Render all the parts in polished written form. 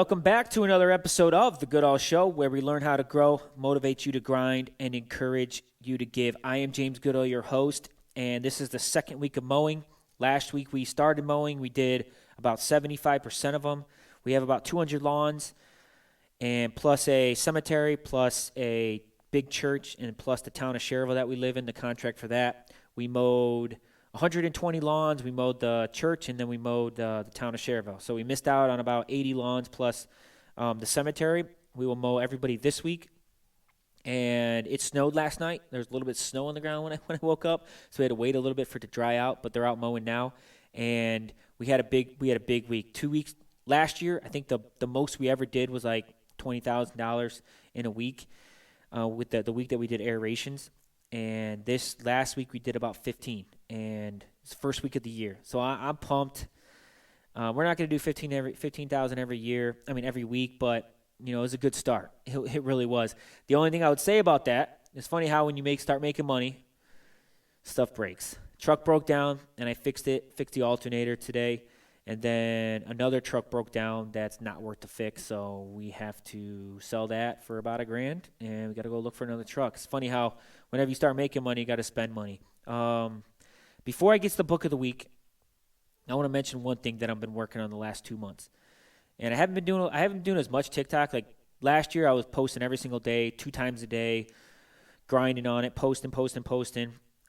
Welcome back to another episode of The Goodall Show, where we learn how to grow, motivate you to grind, and encourage you to give. I am James Goodall, your host, and this is the second week of mowing. Last week we started mowing. We did about 75% of them. We have about 200 lawns, and plus a cemetery, plus a big church, and plus the town of Cherville that we live in, the contract for that. We mowed 120 lawns. We mowed the church, and then we mowed the town of Cherville. So we missed out on about 80 lawns plus the cemetery. We will mow everybody this week. And it snowed last night. There was a little bit of snow on the ground when I woke up, so we had to wait a little bit for it to dry out. But they're out mowing now, and we had a big week. 2 weeks last year. I think the most we ever did was like $20,000 in a week with the week that we did aerations. And this last week we did about 15, and it's the first week of the year. So I'm pumped. We're not going to do 15,000 every week, but it was a good start. It really was. The only thing I would say about that, it's funny how when you start making money, stuff breaks. Truck broke down, and I fixed the alternator today, and then another truck broke down that's not worth the fix, so we have to sell that for about $1,000, and we got to go look for another truck. It's funny how whenever you start making money, you got to spend money. Before I get to the book of the week, I want to mention one thing that I've been working on the last 2 months. And I haven't been doing as much TikTok. Like last year, I was posting every single day, 2 times a day, grinding on it, posting.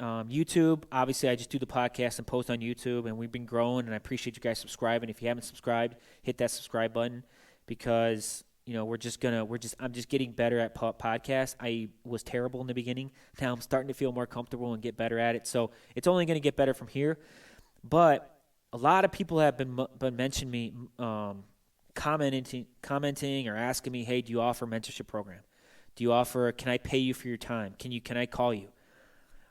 YouTube, obviously, I just do the podcast and post on YouTube, and we've been growing, and I appreciate you guys subscribing. If you haven't subscribed, hit that subscribe button because I'm just getting better at podcasts. I was terrible in the beginning. Now I'm starting to feel more comfortable and get better at it. So it's only going to get better from here. But a lot of people have been mentioning me, commenting or asking me, hey, do you offer a mentorship program? Can I pay you for your time? Can I call you?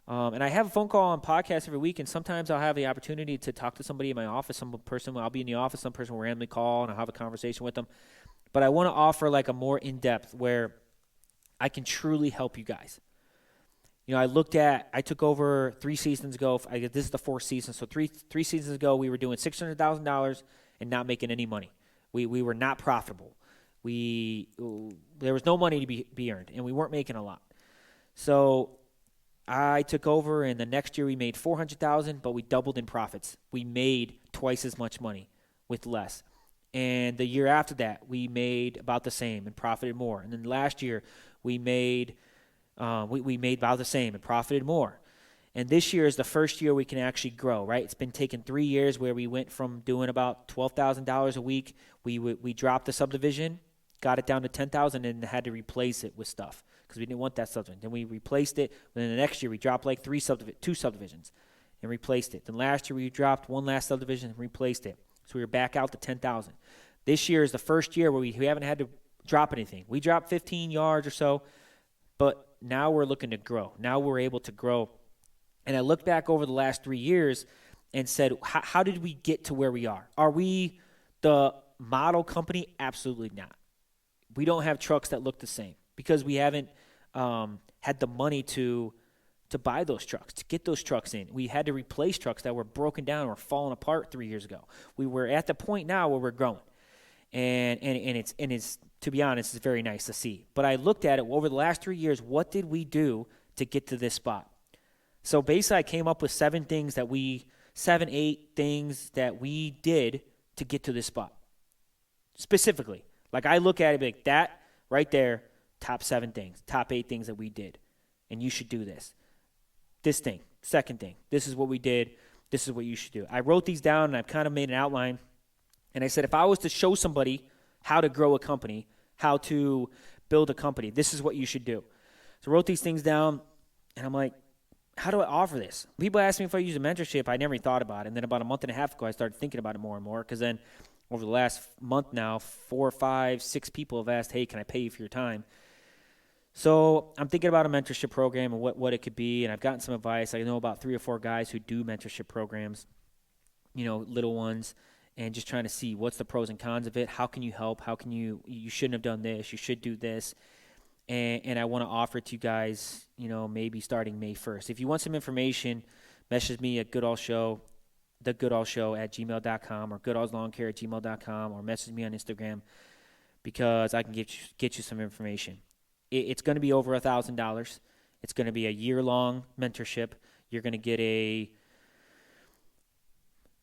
And I have a phone call on podcast every week, and sometimes I'll have the opportunity to talk to somebody in my office. I'll be in the office, some person will randomly call, and I'll have a conversation with them. But I want to offer like a more in-depth where I can truly help you guys. I took over 3 seasons ago. This is the 4th season. So three seasons ago, we were doing $600,000 and not making any money. We were not profitable. There was no money to be earned, and we weren't making a lot. So I took over, and the next year we made $400,000, but we doubled in profits. We made twice as much money with less. And the year after that, we made about the same and profited more. And then last year, we made about the same and profited more. And this year is the first year we can actually grow, right? It's been taking 3 years where we went from doing about $12,000 a week. We dropped the subdivision, got it down to $10,000, and had to replace it with stuff because we didn't want that subdivision. Then we replaced it. Then the next year, we dropped like 2 subdivisions and replaced it. Then last year, we dropped 1 last subdivision and replaced it. So we were back out to 10,000. This year is the first year where we haven't had to drop anything. We dropped 15 yards or so, but now we're looking to grow. Now we're able to grow. And I looked back over the last 3 years and said, how did we get to where we are? Are we the model company? Absolutely not. We don't have trucks that look the same because we haven't had the money to buy those trucks, to get those trucks in. We had to replace trucks that were broken down or falling apart 3 years ago. We were at the point now where we're growing. And it's to be honest, it's very nice to see. But I looked at it over the last 3 years, what did we do to get to this spot? So basically I came up with 8 things that we did to get to this spot. Specifically. Like I look at it like that right there, top 7 things, top 8 things that we did. And you should do this. This thing, second thing, this is what we did, this is what you should do. I wrote these down and I've kind of made an outline. And I said, if I was to show somebody how to grow a company, how to build a company, this is what you should do. So I wrote these things down and I'm like, how do I offer this? People ask me if I use a mentorship. I never thought about it. And then about a month and a half ago, I started thinking about it more and more because then over the last month now, 4, 5, 6 people have asked, hey, can I pay you for your time? So I'm thinking about a mentorship program and what it could be, and I've gotten some advice. I know about 3 or 4 guys who do mentorship programs, little ones, and just trying to see what's the pros and cons of it. How can you help? How can you shouldn't have done this. You should do this. And I want to offer it to you guys, maybe starting May 1st. If you want some information, message me at thegoodallshow@gmail.com or goodallslawncare@gmail.com or message me on Instagram. because I can get you some information. It's going to be over $1,000. It's going to be a year-long mentorship. You're going to get a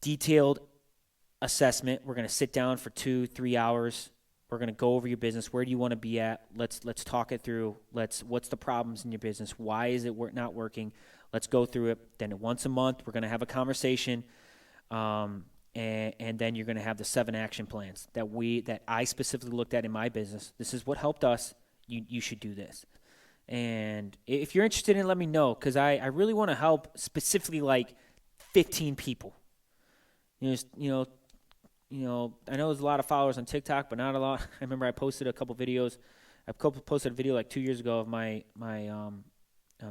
detailed assessment. We're going to sit down for 2-3 hours. We're going to go over your business. Where do you want to be at? Let's talk it through. What's the problems in your business? Why is it not working? Let's go through it. Then once a month, we're going to have a conversation, and then you're going to have the 7 action plans that I specifically looked at in my business. This is what helped us. You should do this. And if you're interested in it, let me know, because I really want to help specifically like 15 people. I know there's a lot of followers on TikTok, but not a lot. I remember I posted a couple videos. I posted a video like 2 years ago of my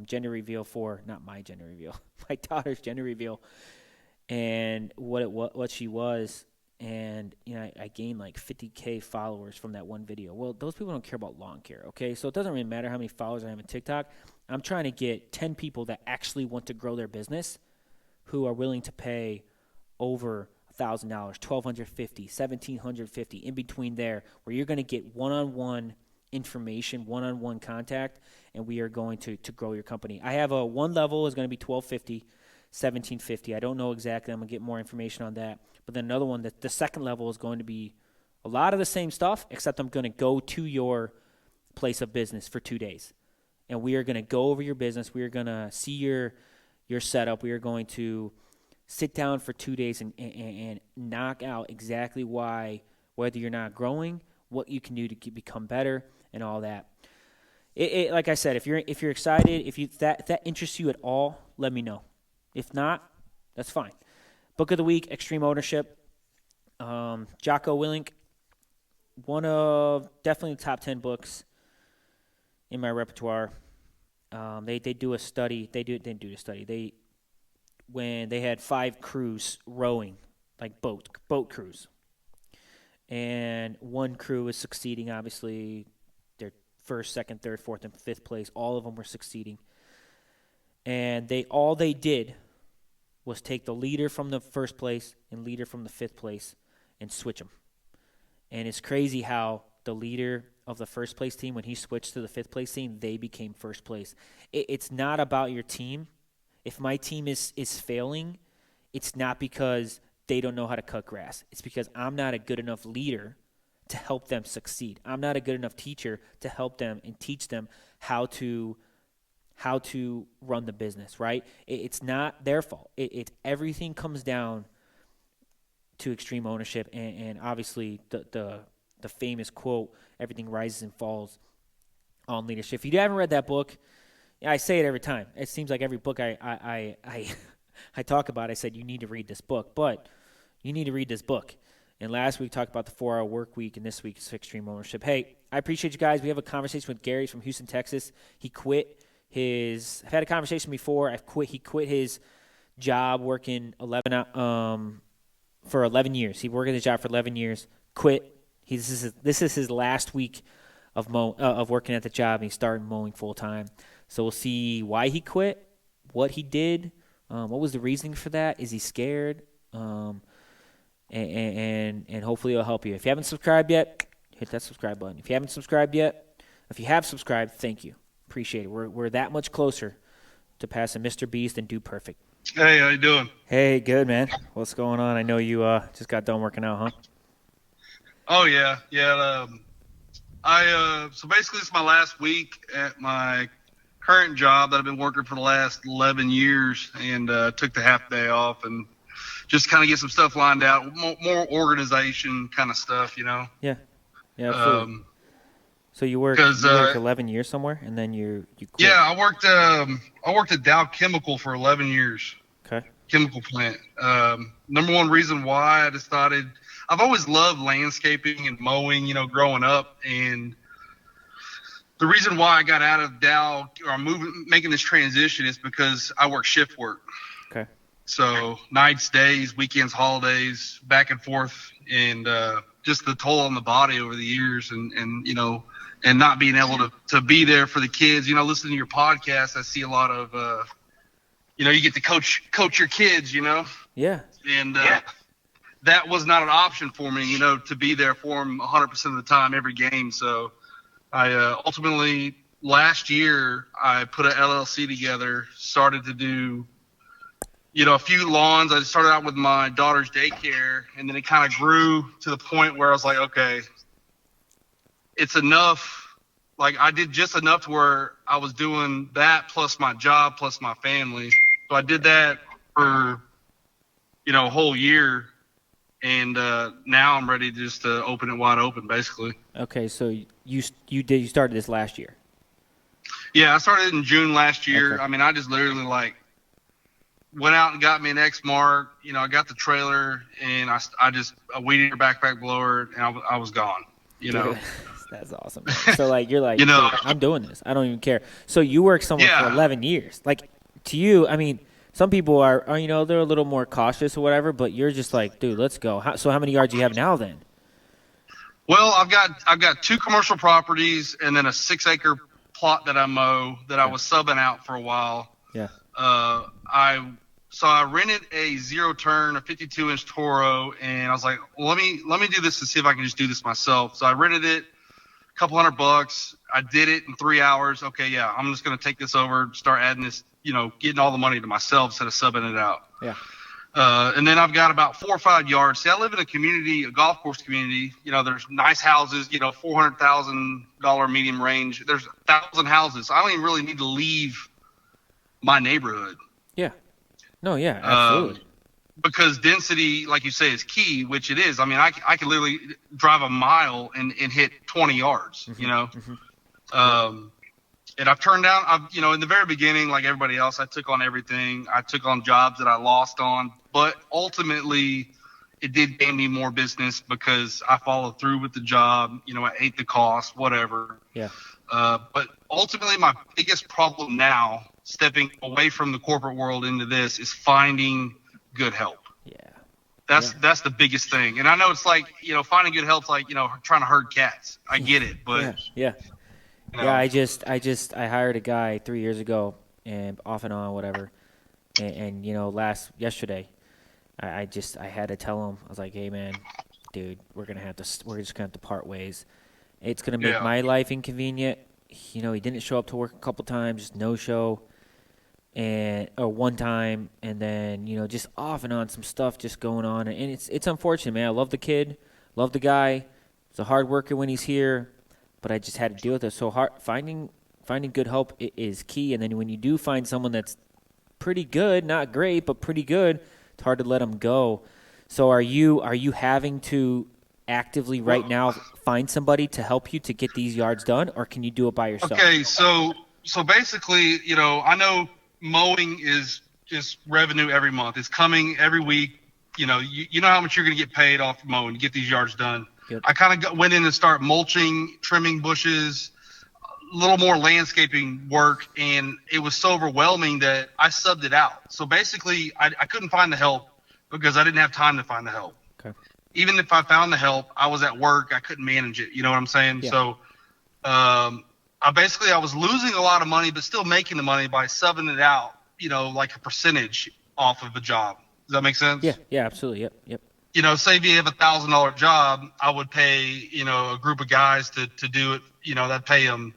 gender reveal not my gender reveal, my daughter's gender reveal, and what she was. And I gained like 50K followers from that one video. Well, those people don't care about lawn care, okay? So it doesn't really matter how many followers I have on TikTok. I'm trying to get 10 people that actually want to grow their business, who are willing to pay over $1,000, $1,250, $1,750, in between there, where you're going to get one-on-one information, one-on-one contact, and we are going to grow your company. I have one level is going to be $1,250, $1,750. I don't know exactly. I'm going to get more information on that. But then another one, the second level is going to be a lot of the same stuff, except I'm going to go to your place of business for 2 days. And we are going to go over your business. We are going to see your setup. We are going to sit down for 2 days and knock out exactly whether you're not growing, what you can do to become better, and all that. Like I said, if you're excited, if that interests you at all, let me know. If not, that's fine. Book of the week: Extreme Ownership. Jocko Willink, one of definitely the top 10 books in my repertoire. They do a study. They didn't do a study. When they had 5 crews rowing, like boat crews, and one crew was succeeding. Obviously, their first, second, third, fourth, and fifth place, all of them were succeeding. And all they did was take the leader from the first place and leader from the fifth place and switch them. And it's crazy how the leader of the first place team, when he switched to the fifth place team, they became first place. It's not about your team. If my team is failing, it's not because they don't know how to cut grass. It's because I'm not a good enough leader to help them succeed. I'm not a good enough teacher to help them and teach them how to run the business, right? It's not their fault. Everything comes down to extreme ownership, and obviously the famous quote, everything rises and falls on leadership. If you haven't read that book, I say it every time. It seems like every book I talk about, I said, you need to read this book, but you need to read this book. And last week we talked about the 4-hour work week, and this week is extreme ownership. Hey, I appreciate you guys. We have a conversation with Garrett from Houston, Texas. He quit I've had a conversation before. He quit his job working for 11 years. He worked at his job for 11 years, quit. This is his last week of working at the job, and he started mowing full time. So we'll see why he quit, what he did, what was the reasoning for that. Is he scared? And hopefully it'll help you. If you haven't subscribed yet, hit that subscribe button. If you haven't subscribed yet, if you have subscribed, thank you. Appreciate it. We're that much closer to passing Mr. Beast and Do Perfect. Hey, how you doing? Hey, good, man. What's going on? I know you just got done working out, huh? Oh yeah. So basically it's my last week at my current job that I've been working for the last 11 years, and took the half day off and just kind of get some stuff lined out, more organization kind of stuff, Yeah. Absolutely. So you worked 11 years somewhere, and then you quit. Yeah, I worked at Dow Chemical for 11 years. Okay. Chemical plant. Number one reason why I decided, I've always loved landscaping and mowing, growing up, and the reason why I got out of Dow or making this transition is because I work shift work. Okay. So nights, days, weekends, holidays, back and forth, and just the toll on the body over the years, and not being able to be there for the kids. Listening to your podcast, I see a lot of, you get to coach your kids, Yeah. And that was not an option for me, to be there for him 100% of the time, every game. So I ultimately last year I put an LLC together, started to do, a few lawns. I started out with my daughter's daycare, and then it kind of grew to the point where I was like, okay, it's enough. Like I did just enough to where I was doing that plus my job plus my family. So I did that for, a whole year. And now I'm ready just to open it wide open, basically. Okay, so you started this last year? Yeah, I started in June last year. Okay. I mean, I just literally went out and got me an X-Mark. I got the trailer, and I just a weed eater backpack blower, and I was gone. That's awesome, man. So you're like, Dude, I'm doing this. I don't even care. So you worked somewhere for 11 years. Like to you, I mean, some people are they're a little more cautious or whatever, but you're just like, dude, let's go. So how many yards do you have now then? Well, I've got 2 commercial properties and then a 6-acre plot that I mow that I was subbing out for a while. Yeah. I rented a 0-turn, a 52-inch Toro, and I was like, well, let me do this to see if I can just do this myself. So I rented it, a couple $100. I did it in 3 hours. Okay, yeah, I'm just gonna take this over, start adding this, getting all the money to myself instead of subbing it out. Yeah. And then I've got about 4 or 5 yards. See, I live in a golf course community. There's nice houses, $400,000 medium range. There's 1,000 houses. So I don't even really need to leave my neighborhood. Yeah. No, yeah, absolutely. Because density, like you say, is key, which it is. I mean, I can literally drive a mile and hit 20 yards, Mm-hmm. And I've turned down, in the very beginning, like everybody else, I took on everything. I took on jobs that I lost on. But ultimately, it did gain me more business because I followed through with the job. I ate the cost, whatever. Yeah. But ultimately, my biggest problem now, stepping away from the corporate world into this, is finding good help. Yeah. That's the biggest thing. And I know it's like, finding good help's like, trying to herd cats. I get it, but yeah. Yeah, I hired a guy 3 years ago, and off and on, whatever. And yesterday, I had to tell him, I was like, hey man, dude, we're just gonna have to part ways. It's gonna make my life inconvenient. He didn't show up to work a couple times, just no show, or one time, and then just off and on, some stuff just going on, and it's unfortunate, man. I love the kid, love the guy. He's a hard worker when he's here. But I just had to deal with it. So finding good help is key. And then when you do find someone that's pretty good, not great, but pretty good, it's hard to let them go. So are you having to actively right now find somebody to help you to get these yards done, or can you do it by yourself? Okay, so basically, I know mowing is just revenue every month. It's coming every week. You know how much you're going to get paid off mowing to get these yards done. Good. I kind of went in and started mulching, trimming bushes, a little more landscaping work, and it was so overwhelming that I subbed it out. So basically, I couldn't find the help because I didn't have time to find the help. Okay. Even if I found the help, I was at work. I couldn't manage it. You know what I'm saying? Yeah. So I was losing a lot of money, but still making the money by subbing it out, like a percentage off of the job. Does that make sense? Yeah, absolutely. Yep. Say if you have $1,000 job, I would pay, a group of guys to do it. That'd pay them,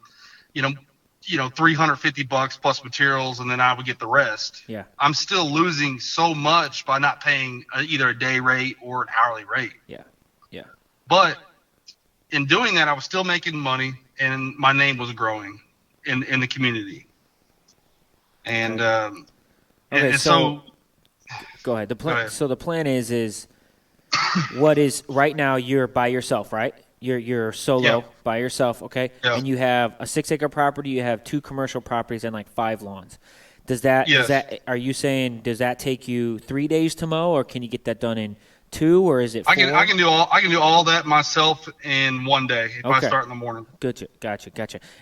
$350 plus materials, and then I would get the rest. Yeah. I'm still losing so much by not paying either a day rate or an hourly rate. Yeah. But in doing that, I was still making money, and my name was growing in the community. And so go ahead. So the plan is what is right now? You're by yourself, right? You're solo by yourself, okay? Yeah. And you have a 6-acre property. You have 2 commercial properties and like 5 lawns. Are you saying does that take you 3 days to mow, or can you get that done in 2, or is it 4? I can do all that myself in one day if I start in the morning. Gotcha.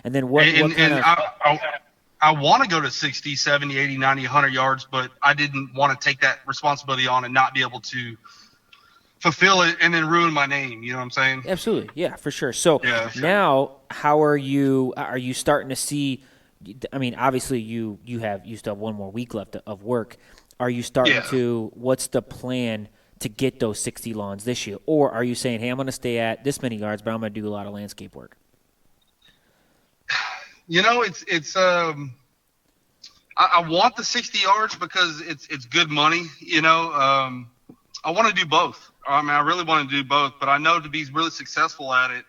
And then what I want to go to 60, 70, 80, 90, 100 yards, but I didn't want to take that responsibility on and not be able to fulfill it and then ruin my name. You know what I'm saying? Absolutely. Yeah, for sure. So now how are you starting to see, I mean, obviously you still have one more week left of work. Are you starting to, what's the plan to get those 60 lawns this year? Or are you saying, hey, I'm going to stay at this many yards, but I'm going to do a lot of landscape work? I want the 60 yards because it's good money. I want to do both. I mean, I really want to do both, but I know to be really successful at it,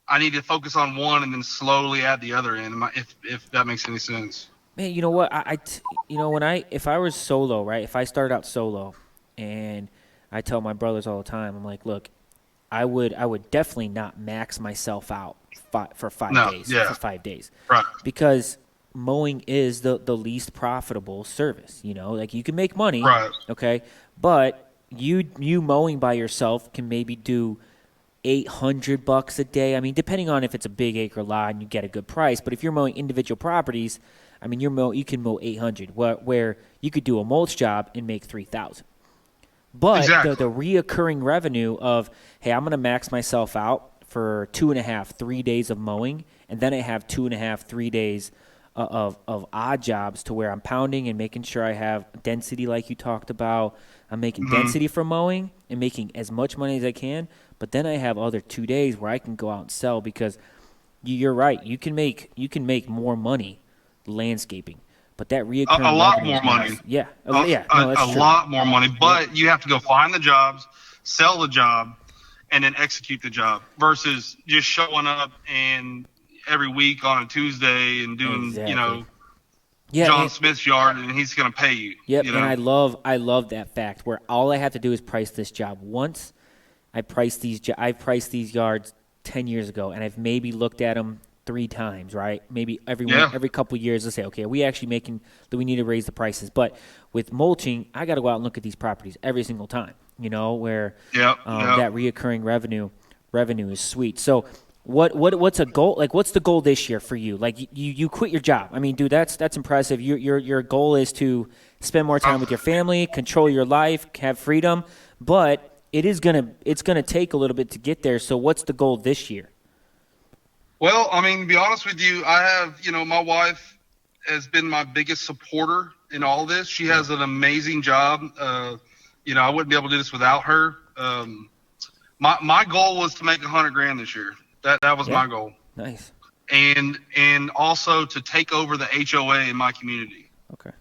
I need to focus on one and then slowly add the other in. If that makes any sense. Man, you know what? If I was solo, right? If I started out solo, and I tell my brothers all the time, I'm like, look, I would definitely not max myself out for 5 days. Yeah. For 5 days, Right? Because mowing is the least profitable service. Like you can make money, Right. okay, but you mowing by yourself can maybe do $800 a day. I mean, depending on if it's a big acre lot and you get a good price. But if you're mowing individual properties, I mean, you can mow 800, where you could do a mulch job and make 3,000. But exactly. the reoccurring revenue of, hey, I'm going to max myself out for 2.5, 3 days of mowing, and then I have 2.5, 3 days of odd jobs to where I'm pounding and making sure I have density like you talked about. I'm making density from mowing and making as much money as I can. But then I have other 2 days where I can go out and sell, because you're right. You can make more money landscaping, but that reoccurring a lot revenue more money. Yeah, a that's true. lot more money. But you have to go find the jobs, sell the job, and then execute the job versus just showing up and every week on a Tuesday and doing John Smith's yard, and he's going to pay you. Yep, and I love that fact where all I have to do is price this job once. I priced these yards 10 years ago, and I've maybe looked at them 3 times, right? Maybe every couple of years, let's say, okay, are we actually do we need to raise the prices? But with mulching, I got to go out and look at these properties every single time, where that reoccurring revenue is sweet. So what's a goal? Like, what's the goal this year for you? Like, you quit your job. I mean, dude, that's impressive. Your goal is to spend more time with your family, control your life, have freedom, but it's gonna take a little bit to get there. So what's the goal this year? Well, I mean, to be honest with you, I have, my wife has been my biggest supporter in all this. She has an amazing job. I wouldn't be able to do this without her. My goal was to make $100,000 this year. That was my goal. Nice. And also to take over the HOA in my community. Okay.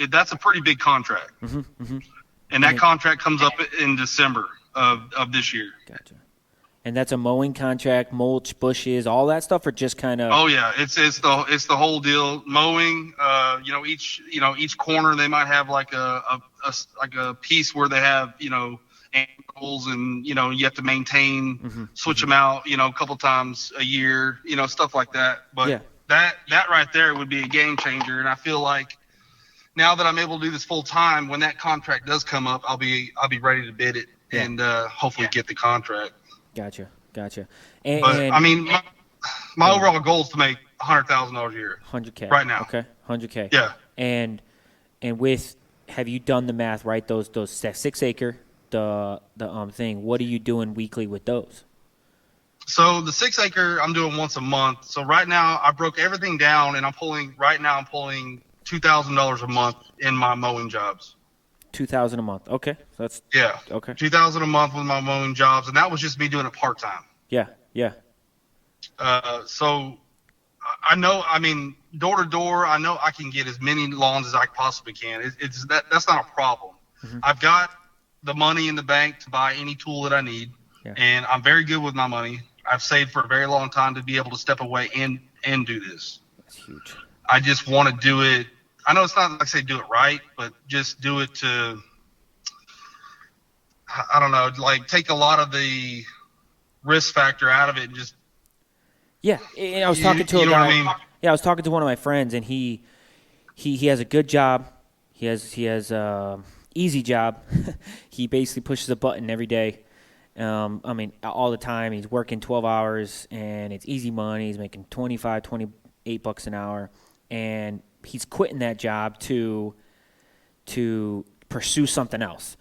That's a pretty big contract. And that contract comes up in December of this year. Gotcha. And that's a mowing contract, mulch, bushes, all that stuff, or just kind of? Oh yeah, it's the whole deal. Mowing, each corner they might have like a piece where they have animals, and you have to maintain, switch them out, a couple times a year, stuff like that. But that right there would be a game changer, and I feel like now that I'm able to do this full time, when that contract does come up, I'll be ready to bid it and hopefully get the contract. Gotcha. But I mean, my overall goal is to make $100,000 a year. $100K right now. Okay, $100K. Yeah. And have you done the math right? Those 6 acre the thing. What are you doing weekly with those? So the 6 acre I'm doing once a month. So right now I broke everything down, and I'm pulling $2,000 a month in my mowing jobs. $2,000 a month. Okay, so that's okay. $2,000 a month with my mowing jobs, and that was just me doing it part time. Yeah. So I know. I mean, door to door, I know I can get as many lawns as I possibly can. That's not a problem. I've got the money in the bank to buy any tool that I need, and I'm very good with my money. I've saved for a very long time to be able to step away and do this. That's huge. I just want to do it. I know it's not like say do it right, but just do it to, I don't know, like take a lot of the risk factor out of it and just. Yeah, and I was talking to a guy. What I mean? Yeah, I was talking to one of my friends, and he has a good job. He has easy job. He basically pushes a button every day. I mean, all the time. He's working 12 hours, and it's easy money. He's making $28 an hour, and he's quitting that job to pursue something else.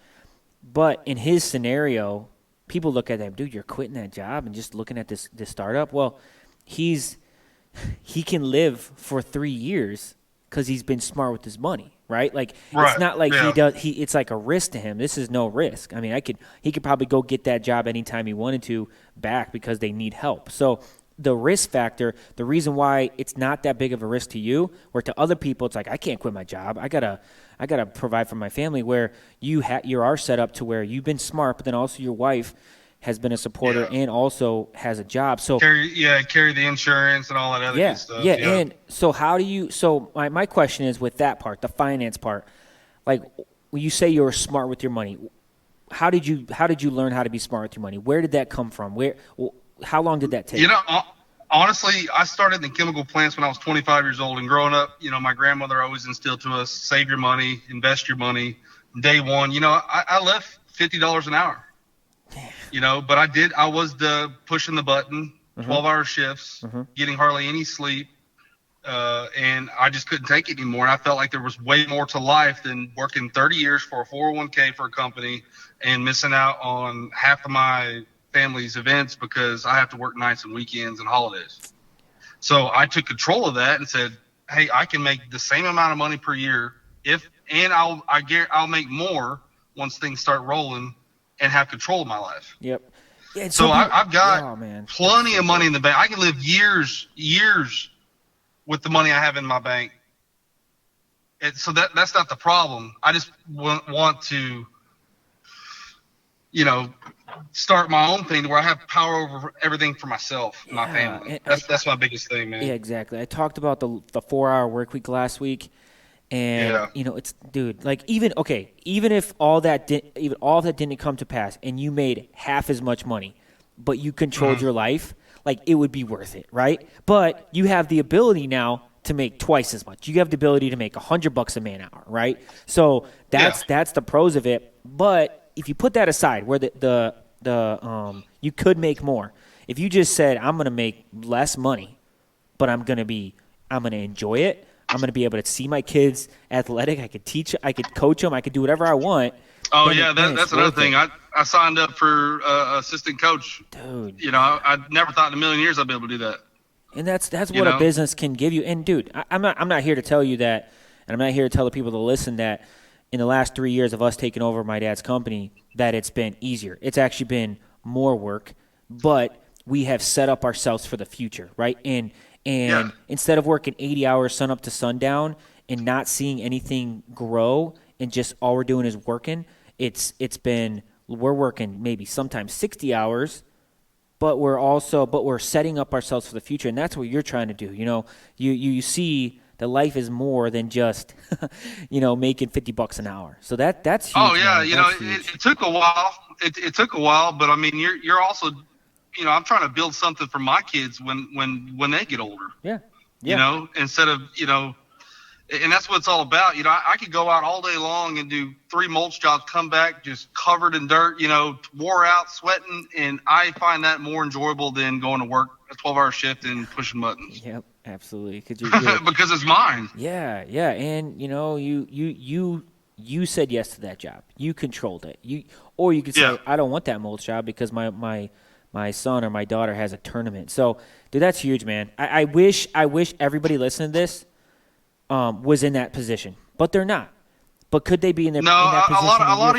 But in his scenario, people look at him, dude, you're quitting that job and just looking at this startup. Well, he can live for 3 years because he's been smart with his money. right? Like Right. it's not like Yeah. it's like a risk to him. This is no risk. I mean, he could probably go get that job anytime he wanted to back because they need help. So the risk factor, the reason why it's not that big of a risk to you, or to other people, it's like, I can't quit my job. I gotta provide for my family. Where you are set up to where you've been smart, but then also your wife has been a supporter and also has a job. So carry the insurance and all that other good stuff. yeah. And so so my question is, with that part, the finance part, like when you say you were smart with your money, how did you learn how to be smart with your money? Where did that come from? How long did that take? Honestly, I started in the chemical plants when I was 25 years old, and growing up, my grandmother always instilled to us, save your money, invest your money. Day one, I left $50 an hour, but I was pushing the button, 12-hour shifts, getting hardly any sleep. And I just couldn't take it anymore. And I felt like there was way more to life than working 30 years for a 401k for a company and missing out on half of my family's events because I have to work nights and weekends and holidays. So I took control of that and said, hey, I can make the same amount of money per year I'll make more once things start rolling and have control of my life. Yep. Yeah, so I've got plenty of money in the bank. I can live years with the money I have in my bank. So that's not the problem. I just want to, start my own thing where I have power over everything for myself and my family. That's my biggest thing, man. Yeah, exactly. I talked about the 4-hour work week last week, and it's, dude, like even if all that didn't come to pass and you made half as much money, but you controlled your life, like it would be worth it, right? But you have the ability now to make twice as much. You have the ability to make $100 a man hour, right? So that's the pros of it. But if you put that aside, where you could make more. If you just said, I'm going to make less money, but I'm going to enjoy it. I'm going to be able to see my kids athletic. I could teach, I could coach them. I could do whatever I want. Oh, yeah, that's another thing. I signed up for assistant coach. Dude. I never thought in a million years I'd be able to do that. And that's what a business can give you. And, dude, I'm not here to tell you that, and I'm not here to tell the people to listen that in the last 3 years of us taking over my dad's company that it's been easier. It's actually been more work, but we have set up ourselves for the future, right? And instead of working 80 hours sun up to sundown and not seeing anything grow and just all we're doing is working, we're working maybe sometimes 60 hours, but we're setting up ourselves for the future, and that's what you're trying to do. You see that life is more than just making $50 an hour. So that's huge. Oh yeah, it took a while. It took a while, but I mean, you're also, I'm trying to build something for my kids when they get older. Yeah. Instead of and that's what it's all about. I could go out all day long and do 3 mulch jobs, come back just covered in dirt, wore out, sweating, and I find that more enjoyable than going to work a 12-hour shift and pushing buttons. Yep, absolutely. Because it's mine. Yeah, and you said yes to that job. You controlled it. Or you could say, I don't want that mulch job because my son or my daughter has a tournament. So, dude, that's huge, man. I wish everybody listening to this was in that position, but they're not. But could they be in that position? A lot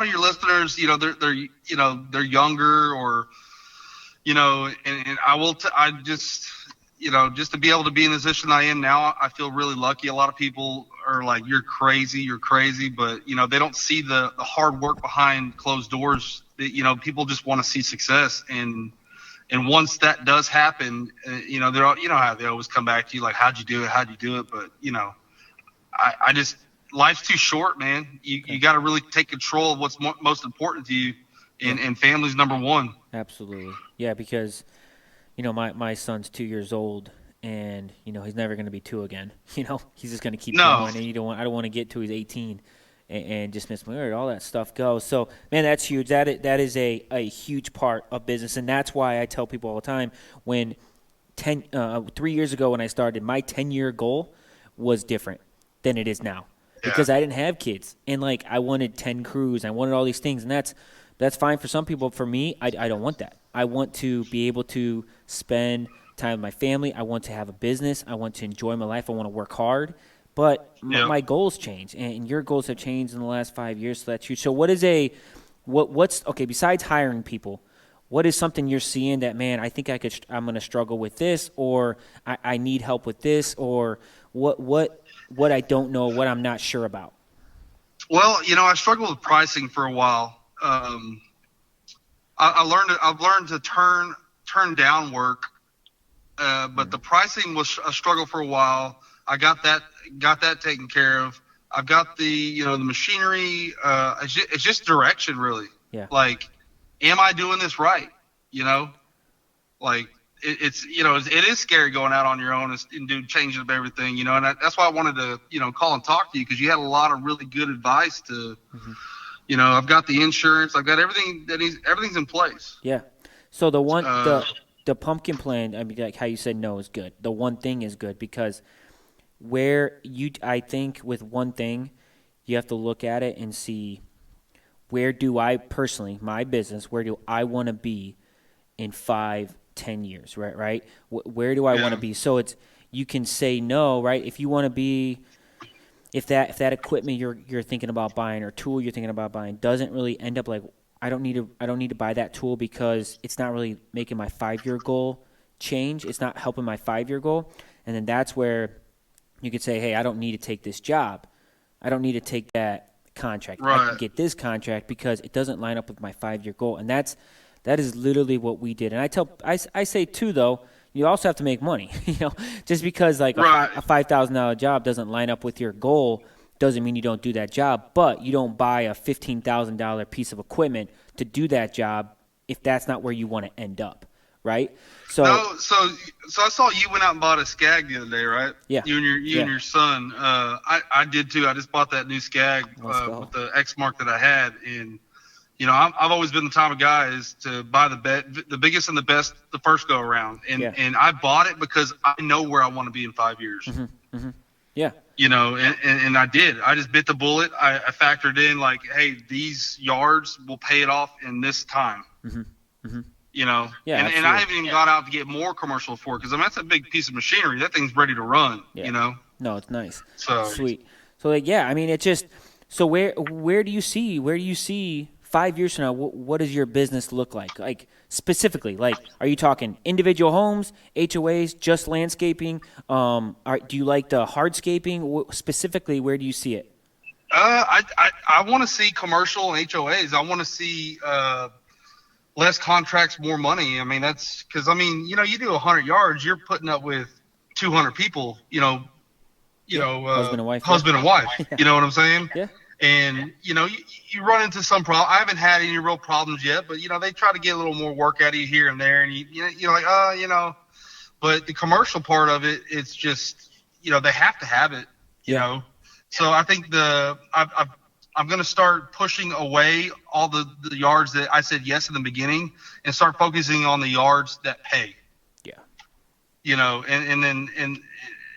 of your listeners, they're younger, or and I just just to be able to be in the position I am now, I feel really lucky. A lot of people are like, you're crazy, but they don't see the hard work behind closed doors. People just want to see success, and once that does happen, they're all, how they always come back to you like, how'd you do it? But I just, life's too short, man. You got to really take control of what's most important to you, and family's number one. Absolutely, yeah. Because my son's 2 years old, and he's never going to be 2 again. He's just going to keep going, and I don't want to get to he's 18 and just miss my word. All that stuff goes. So, man, that's huge. That is a huge part of business, and that's why I tell people all the time, when 3 years ago when I started, my 10-year goal was different than it is now, because I didn't have kids, and I wanted 10 crews, I wanted all these things, and that's fine for some people. For me, I don't want that. I want to be able to spend time with my family. I want to have a business. I want to enjoy my life. I want to work hard, But Yeah. my goals change, and your goals have changed in the last 5 years. So that's huge. So what's okay besides hiring people? What is something you're seeing that, man, I think I'm going to struggle with this, or I need help with this, or what I don't know, what I'm not sure about? Well, I struggled with pricing for a while. I've learned to turn down work, but the pricing was a struggle for a while. I got that taken care of. I've got the machinery. It's just direction, really. Yeah. Like, am I doing this right? Like it is scary going out on your own and do changing up everything. And that's why I wanted to call and talk to you, because you had a lot of really good advice to. I've got the insurance. I've got everything everything's in place. Yeah. So the pumpkin plan, I mean, like how you said no is good. The one thing is good because I think with one thing, you have to look at it and see where do I personally, my business, where do I want to be in 5-10 years, right? Where do I want to be? So you can say no, right? If you want to be, if that equipment you're thinking about buying or tool you're thinking about buying doesn't really end up like, I don't need to buy that tool because it's not really making my 5-year goal change. It's not helping my 5-year goal. And then that's where you could say, hey, I don't need to take this job. I don't need to take that contract. Right. I can get this contract because it doesn't line up with my 5-year goal. And that is literally what we did. And I say too, though, you also have to make money. Just because like right. a $5,000 job doesn't line up with your goal doesn't mean you don't do that job. But you don't buy a $15,000 piece of equipment to do that job if that's not where you want to end up, right? So I saw you went out and bought a Skag the other day, right? Yeah. You and your son. I did too. I just bought that new Skag with the X Mark that I had, and I've always been the type of guy is to buy the biggest and the best the first go around, and I bought it because I know where I want to be in 5 years. Mm-hmm. Mm-hmm. Yeah. And I did. I just bit the bullet. I factored in like, hey, these yards will pay it off in this time. Mm-hmm. Mm-hmm. Yeah, and I haven't even gone out to get more commercial for it because that's a big piece of machinery. That thing's ready to run. Yeah. No, it's nice. So sweet. So I mean, it's just so where do you see 5 years from now? What does your business look like? Like specifically, like are you talking individual homes, HOAs, just landscaping? Do you like the hardscaping? Specifically, where do you see it? I want to see commercial and HOAs. I want to see less contracts, more money. I mean, that's because, you do 100 yards, you're putting up with 200 people, husband and wife. Yeah. You know what I'm saying? Yeah. And, you run into some problem. I haven't had any real problems yet, but, they try to get a little more work out of you here and there. And you're like, but the commercial part of it, it's just, they have to have it, you know? So I think I'm going to start pushing away all the yards that I said yes in the beginning and start focusing on the yards that pay. Yeah. And then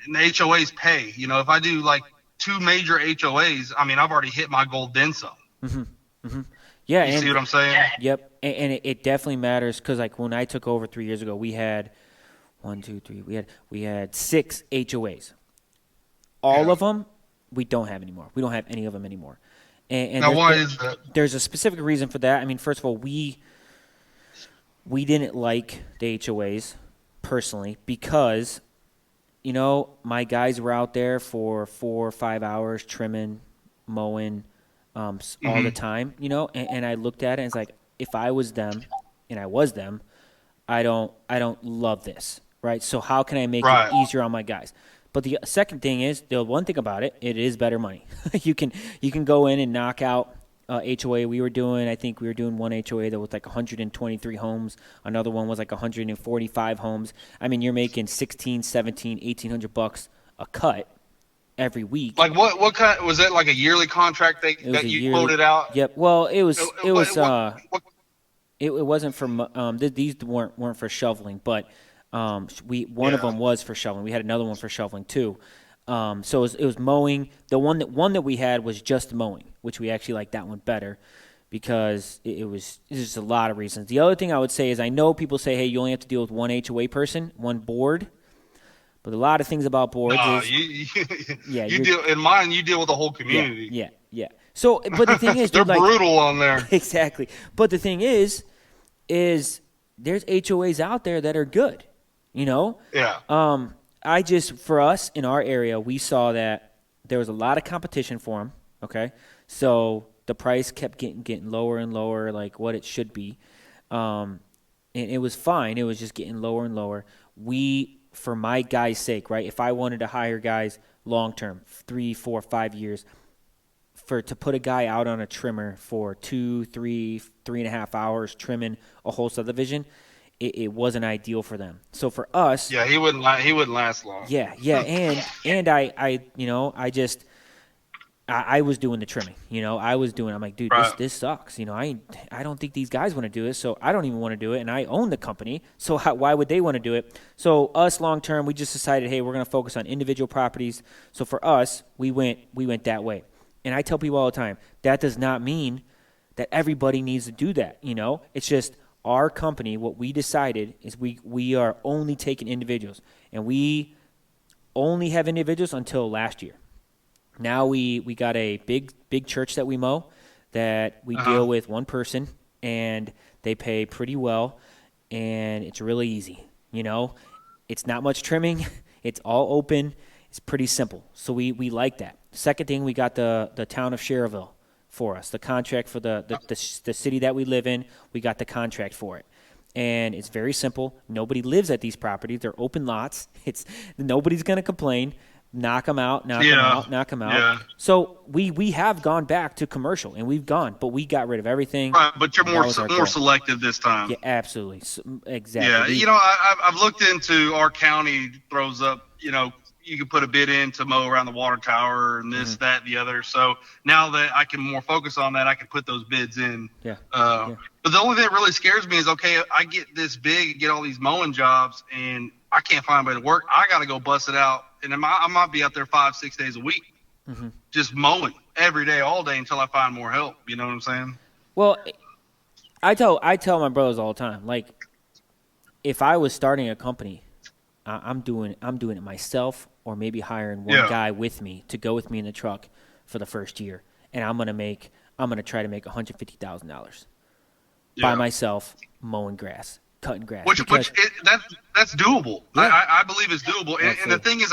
the HOAs pay. If I do like 2 major HOAs, I've already hit my goal then some. Mm-hmm. Mm-hmm. Yeah. You see what I'm saying? Yep. And it definitely matters because like when I took over 3 years ago, we had we had 6 HOAs. All of them we don't have anymore. We don't have any of them anymore. And now, why is that? There's a specific reason for that. First of all, we didn't like the HOAs personally because, my guys were out there for 4 or 5 hours trimming, mowing, all the time, and I looked at it and it's like, if I was them and I was them, I don't love this, right? So how can I make it easier on my guys? But the second thing is, the one thing about it is better money. You can go in and knock out HOA. I think we were doing one HOA that was like 123 homes. Another one was like 145 homes. You're making $1,600, $1,700, $1,800 a cut every week. Like what kind was that? Like a yearly contract that you quoted out? Yep. Well, it wasn't for these weren't for shoveling, but. One of them was for shoveling. We had another one for shoveling too. So it was mowing. The one that we had was just mowing, which we actually liked that one better because it's just a lot of reasons. The other thing I would say is I know people say, hey, you only have to deal with one HOA person, one board. But a lot of things about boards is you deal in mine. You deal with the whole community. Yeah. So, but the thing is, they're dude, like, brutal on there. Exactly. But the thing is there's HOAs out there that are good. Yeah. For us in our area, we saw that there was a lot of competition for them. Okay, so the price kept getting lower and lower, like what it should be, and it was fine. It was just getting lower and lower. For my guys' sake, right? If I wanted to hire guys long term, 3, 4, 5 years, to put a guy out on a trimmer for 2, 3, 3.5 hours trimming a whole subdivision, it wasn't ideal for them. So for us, yeah, he wouldn't last long. Yeah, and I was doing the trimming. I'm like, dude, Right. this sucks. I don't think these guys want to do this, so I don't even want to do it, and I own the company, so why would they want to do it? So us long term, we just decided, hey, we're going to focus on individual properties. So for us, we went that way. And I tell people all the time, that does not mean that everybody needs to do that. It's just our company. What we decided is we are only taking individuals, and we only have individuals until last year. Now we got a big church that we mow, that we deal with one person, and they pay pretty well, and it's really easy. It's not much trimming. It's all open. It's pretty simple. So we like that. Second thing, we got the town of Cherville for us, the contract for the city that we live in. We got the contract for it. And it's very simple. Nobody lives at these properties. They're open lots. Nobody's going to complain. Knock them out, knock them out. Yeah. So we have gone back to commercial, and but we got rid of everything. Right, but you're more selective this time. Yeah, absolutely. Exactly. Yeah, I've looked into our county throws up, you can put a bid in to mow around the water tower and this, that, and the other. So now that I can more focus on that, I can put those bids in. Yeah. But the only thing that really scares me is, okay, I get this big and get all these mowing jobs, and I can't find anybody to work. I got to go bust it out. And I might be out there 5-6 days a week, just mowing every day, all day until I find more help. You know what I'm saying? Well, I tell my brothers all the time, like, if I was starting a company, I'm doing it myself, or maybe hiring one guy with me to go with me in the truck for the first year, and I'm gonna try to make $150,000 by myself mowing grass, cutting grass. That's doable. Yeah. I believe it's doable. And the thing is,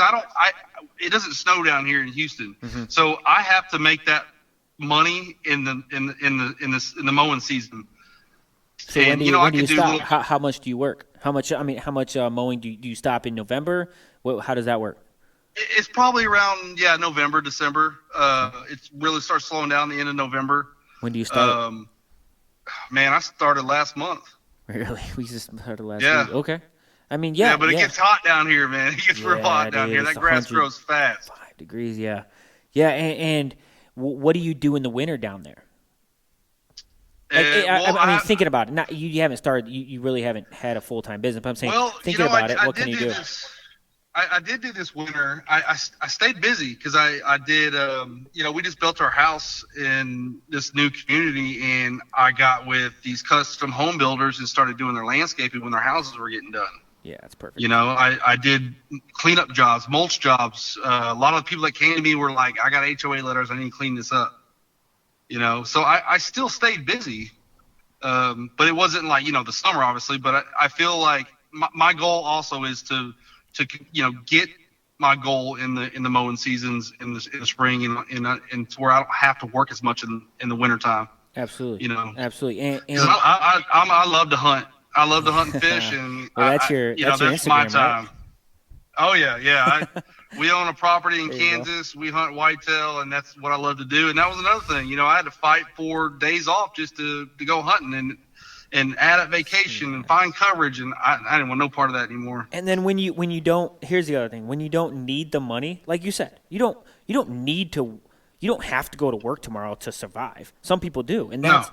it doesn't snow down here in Houston, so I have to make that money in the mowing season. So when do you stop? How much do you work? How much mowing do you stop in November? How does that work? It's probably around November, December. It really starts slowing down the end of November. When do you start? Man, I started last month. Really? We just started last week. Okay. I mean, but it gets hot down here, man. It gets real hot down here. That grass grows fast. 5 degrees, yeah. Yeah, and what do you do in the winter down there? I mean, thinking about it, you haven't started. You really haven't had a full-time business. But I'm saying, thinking about it, what can you do? I did do this winter. I stayed busy because I did. We just built our house in this new community, and I got with these custom home builders and started doing their landscaping when their houses were getting done. Yeah, that's perfect. I did cleanup jobs, mulch jobs. A lot of the people that came to me were like, "I got HOA letters. I need to clean this up." So I still stayed busy, but it wasn't like the summer, obviously. But I feel like my goal also is to get my goal in the mowing seasons in the spring and to where I don't have to work as much in the wintertime. Absolutely. Absolutely. And I love to hunt. I love to hunt and fish, and that's your Instagram, my time. Right? Oh yeah. We own a property in Kansas. We hunt whitetail, and that's what I love to do. And that was another thing. I had to fight for days off just to go hunting and add up vacation and find coverage, and I didn't want no part of that anymore. And then when you don't, here's the other thing: when you don't need the money, like you said, you don't need to. You don't have to go to work tomorrow to survive. Some people do, and that's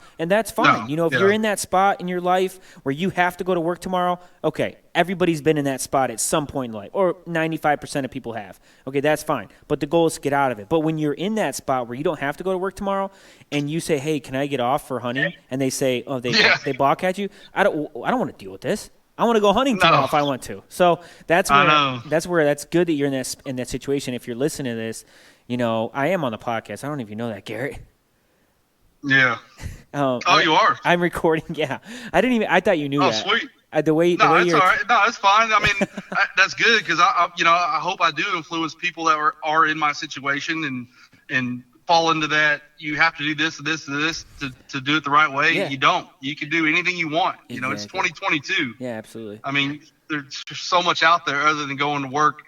fine. No. If you're in that spot in your life where you have to go to work tomorrow, okay, everybody's been in that spot at some point in life, or 95% of people have. Okay, that's fine. But the goal is to get out of it. But when you're in that spot where you don't have to go to work tomorrow, and you say, "Hey, can I get off for hunting?" and they say, "Oh, they balk at you," I don't want to deal with this. I want to go hunting tomorrow if I want to. So that's good that you're in that situation. If you're listening to this, I am on the podcast. I don't even know that, Garrett. Yeah. You are. I'm recording. Yeah. I thought you knew that. Oh, sweet. The way that's you're, all right. No, that's fine. I mean, that's good because I hope I do influence people that are in my situation and fall into that. You have to do this and this and this to do it the right way. Yeah. You don't. You can do anything you want. Exactly. It's 2022. Yeah, absolutely. I mean, there's so much out there other than going to work,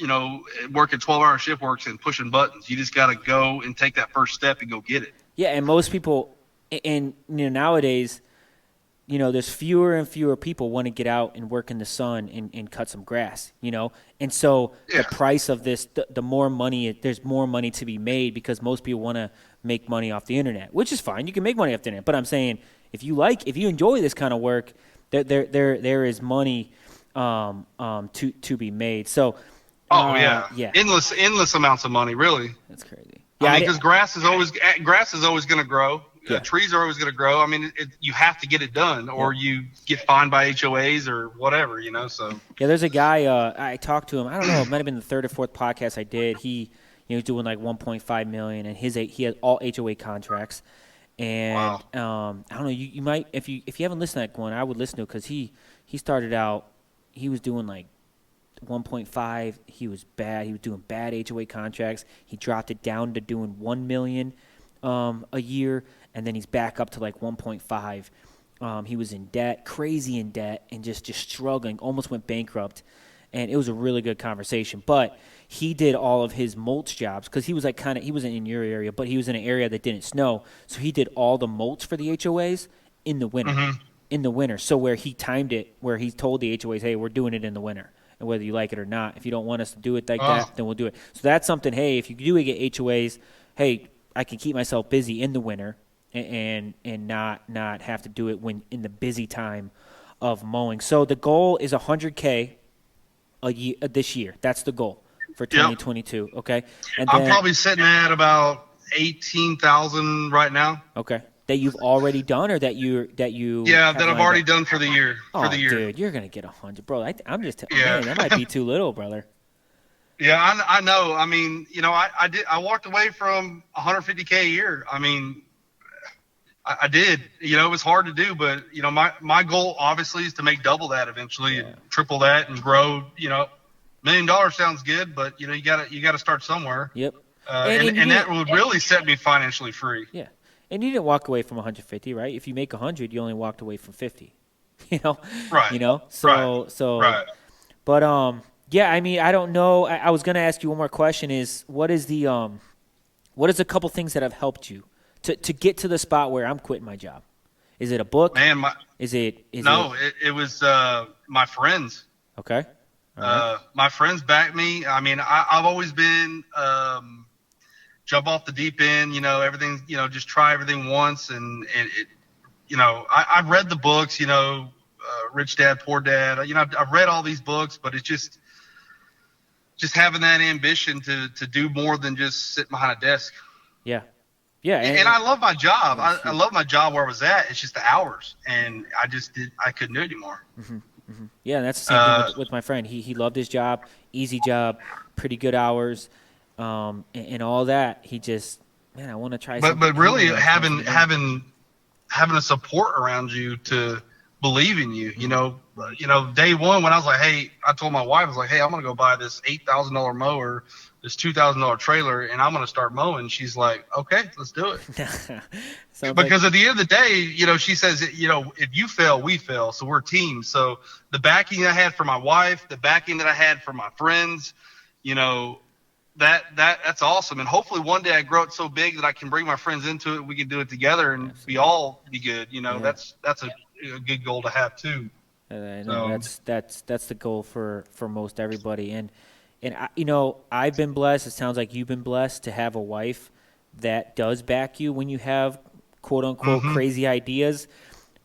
working 12-hour shift works and pushing buttons. You just got to go and take that first step and go get it. Yeah, and most people, and nowadays, there's fewer and fewer people want to get out and work in the sun and cut some grass, And so the price of this, the more money, there's more money to be made because most people want to make money off the internet, which is fine. You can make money off the internet. But I'm saying if you enjoy this kind of work, there is money to be made. So yeah. Endless amounts of money, really. That's crazy. Yeah, because grass is always going to grow. Yeah. Trees are always going to grow. I mean, you have to get it done, or you get fined by HOAs or whatever, So yeah, there's a guy I talked to him. I don't know. It might have been the third or fourth podcast I did. He was doing like 1.5 million, and he had all HOA contracts. And wow. I don't know. You might if you haven't listened to that one, I would listen to it because he started out. He was doing like 1.5. He was bad. He was doing bad HOA contracts. He dropped it down to doing 1 million a year. And then he's back up to like 1.5. He was in debt, crazy in debt, and just struggling, almost went bankrupt. And it was a really good conversation. But he did all of his mulch jobs because he was like he wasn't in your area, but he was in an area that didn't snow. So he did all the mulch for the HOAs in the winter. Mm-hmm. In the winter. So where he timed it, where he told the HOAs, hey, we're doing it in the winter. And whether you like it or not, if you don't want us to do it like that, then we'll do it. So that's something, hey, if you do get HOAs, hey, I can keep myself busy in the winter. And not have to do it when in the busy time of mowing. So the goal is $100K a year this year. That's the goal for 2022. Yep. Okay, and I'm probably sitting at about 18,000 right now. Okay, that you've already done, or that you yeah, that I've already done for the year. Oh, dude, you're gonna get 100, bro. I'm just man, that might be too little, brother. Yeah, I know. I mean, I walked away from 150K a year. I mean. I did. It was hard to do, but my goal obviously is to make double that eventually, and triple that, and grow. $1 million sounds good, but you gotta start somewhere. Yep. And that would really set me financially free. Yeah, and you didn't walk away from 150, right? If you make 100, you only walked away from 50. Right. So. Right. But yeah. I mean, I don't know. I was gonna ask you one more question. What is a couple things that have helped you to get to the spot where I'm quitting my job? Is it a book? Man, it was my friends. Okay. Right. My friends backed me. I mean, I've always been jump off the deep end. Everything. Just try everything once, and it. I've read the books. Rich Dad, Poor Dad. I've read all these books, but it's just having that ambition to do more than just sit behind a desk. Yeah. Yeah, and I love my job. I love my job where I was at. It's just the hours, and I couldn't do it anymore. Mm-hmm, mm-hmm. Yeah, and that's the same thing with my friend. He loved his job, easy job, pretty good hours, and all that. He just, man, I want to try. But really, having a support around you to believe in you. Day one when I was like, hey, I told my wife, I was like, hey, I'm gonna go buy this $8,000 mower, this $2,000 trailer, and I'm gonna start mowing. She's like, okay, let's do it. Because at the end of the day, she says, if you fail, we fail. So we're teams. So the backing I had from my wife, the backing that I had from my friends, that's awesome. And hopefully one day I grow it so big that I can bring my friends into it. We can do it together and we all be good. That's a good goal to have too. That's the goal for most everybody. And I've been blessed. It sounds like you've been blessed to have a wife that does back you when you have quote unquote crazy ideas.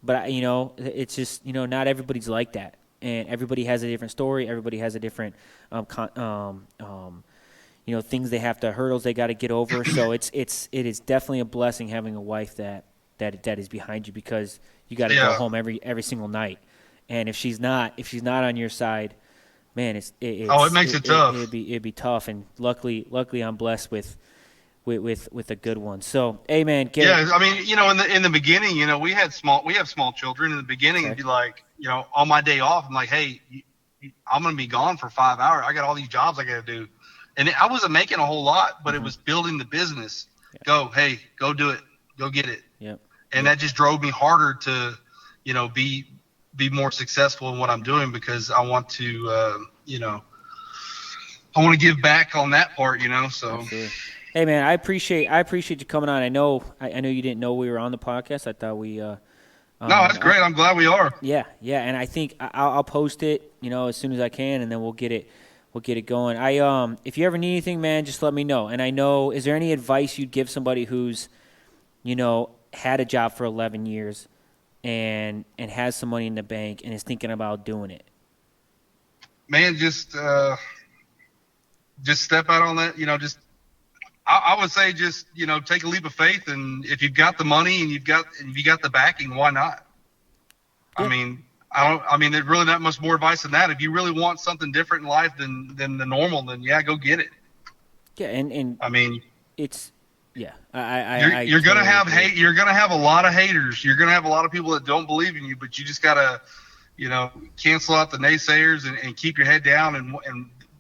But it's just not everybody's like that, and everybody has a different story. Everybody has a different things they have to hurdles they got to get over. So it is definitely a blessing having a wife that is behind you, because you got to go home every single night. And if she's not on your side, man, it makes it tough. It'd be tough. And luckily I'm blessed with a good one. So, hey, man, Garrett. Yeah, I mean, in the beginning, we have small children. In the beginning, It'd be like, on my day off, I'm like, hey, I'm gonna be gone for 5 hours. I got all these jobs I got to do, and I wasn't making a whole lot, but it was building the business. Yeah. Go do it, go get it. Yep. And that just drove me harder to, be more successful in what I'm doing, because I want to, I want to give back on that part, So. Absolutely. Hey, man, I appreciate you coming on. I know you didn't know we were on the podcast. I thought we. No, that's great. I'm glad we are. Yeah, and I think I'll post it, as soon as I can, and then we'll get it going. If you ever need anything, man, just let me know. And I know, is there any advice you'd give somebody who's, had a job for 11 years, and has some money in the bank and is thinking about doing it? Man, just step out on that. I would say just, take a leap of faith, and if you've got the money and if you got the backing, why not? Yeah. I mean, there's really not much more advice than that. If you really want something different in life than the normal, then yeah, go get it. Yeah, and I mean, it's you're gonna have hate. You're gonna have a lot of haters. You're gonna have a lot of people that don't believe in you, but you just gotta, cancel out the naysayers and keep your head down. And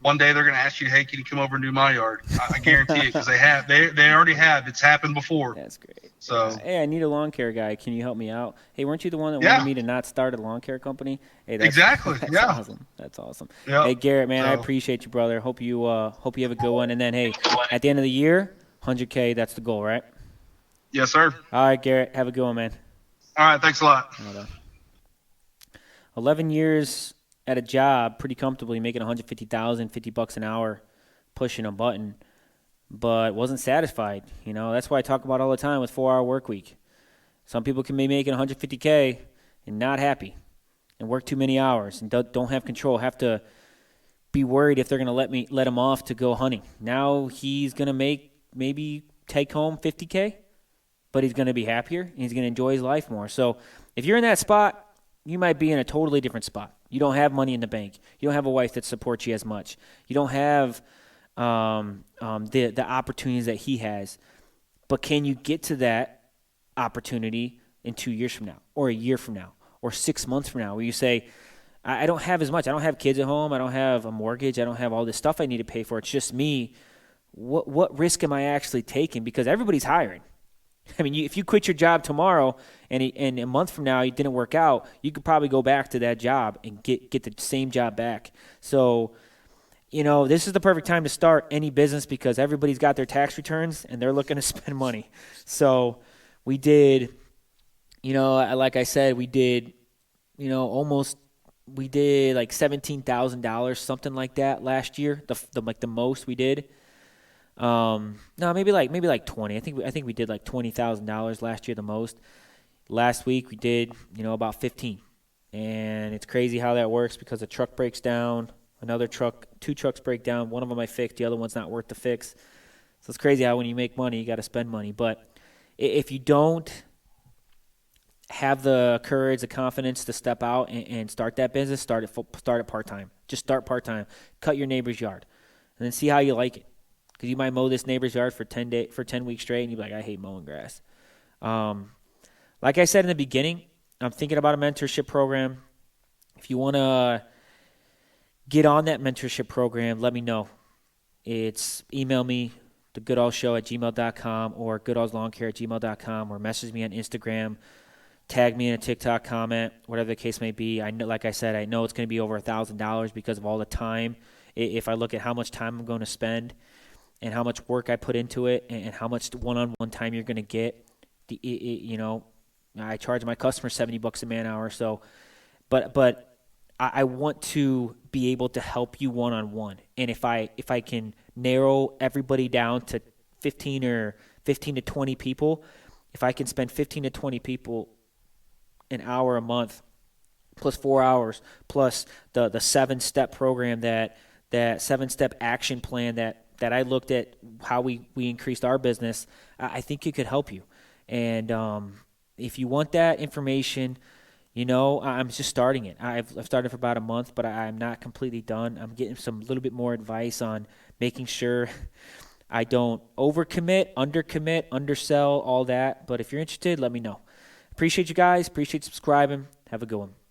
one day they're going to ask you, hey, can you come over and do my yard? I guarantee it, because they already have. It's happened before. That's great. So, hey, I need a lawn care guy. Can you help me out? Hey, weren't you the one that wanted me to not start a lawn care company? Hey, exactly. That's yeah. awesome. That's awesome. Yeah. Hey, Garrett, man, I appreciate you, brother. Hope you have a good one. And then, hey, at the end of the year, 100K, that's the goal, right? Yes, sir. All right, Garrett, have a good one, man. All right, thanks a lot. 11 years at a job, pretty comfortably, making $150,000, $50 an hour, pushing a button, but wasn't satisfied. That's why I talk about all the time with 4-hour work week. Some people can be making $150K and not happy, and work too many hours and don't have control. Have to be worried if they're going to let him off to go hunting. Now he's going to maybe take home $50K, but he's going to be happier and he's going to enjoy his life more. So if you're in that spot, you might be in a totally different spot. You don't have money in the bank. You don't have a wife that supports you as much. You don't have the opportunities that he has. But can you get to that opportunity in 2 years from now, or a year from now, or 6 months from now, where you say, I don't have as much. I don't have kids at home. I don't have a mortgage. I don't have all this stuff I need to pay for. It's just me. What risk am I actually taking? Because everybody's hiring. I mean, if you quit your job tomorrow and a month from now it didn't work out, you could probably go back to that job and get the same job back. So, this is the perfect time to start any business, because everybody's got their tax returns and they're looking to spend money. So we did, like I said, we did, we did like $17,000, something like that last year, the most we did. No, maybe like 20. I think we did like $20,000 last year, the most. Last week we did, about 15. And it's crazy how that works, because a truck breaks down, two trucks break down, one of them I fixed, the other one's not worth the fix. So it's crazy how when you make money, you got to spend money. But if you don't have the courage, the confidence to step out and start that business, start it part-time. Just start part-time. Cut your neighbor's yard and then see how you like it. Because you might mow this neighbor's yard for 10 weeks straight, and you'll be like, I hate mowing grass. Like I said in the beginning, I'm thinking about a mentorship program. If you want to get on that mentorship program, let me know. It's email me, thegoodallshow@gmail.com, or goodallslawncare@gmail.com, or message me on Instagram, tag me in a TikTok comment, whatever the case may be. I know, like I said, I know it's going to be over $1,000 because of all the time. If I look at how much time I'm going to spend and how much work I put into it, and how much one-on-one time you're going to get, I charge my customers $70 a man hour. So, but I want to be able to help you one-on-one. And if I can narrow everybody down to 15 to 20 people, if I can spend 15 to 20 people an hour a month, plus 4 hours, plus the 7-step program, that 7-step action plan that I looked at how we increased our business, I think it could help you. And if you want that information, I'm just starting it. I've started for about a month, but I'm not completely done. I'm getting some little bit more advice on making sure I don't overcommit, undercommit, undersell, all that. But if you're interested, let me know. Appreciate you guys. Appreciate subscribing. Have a good one.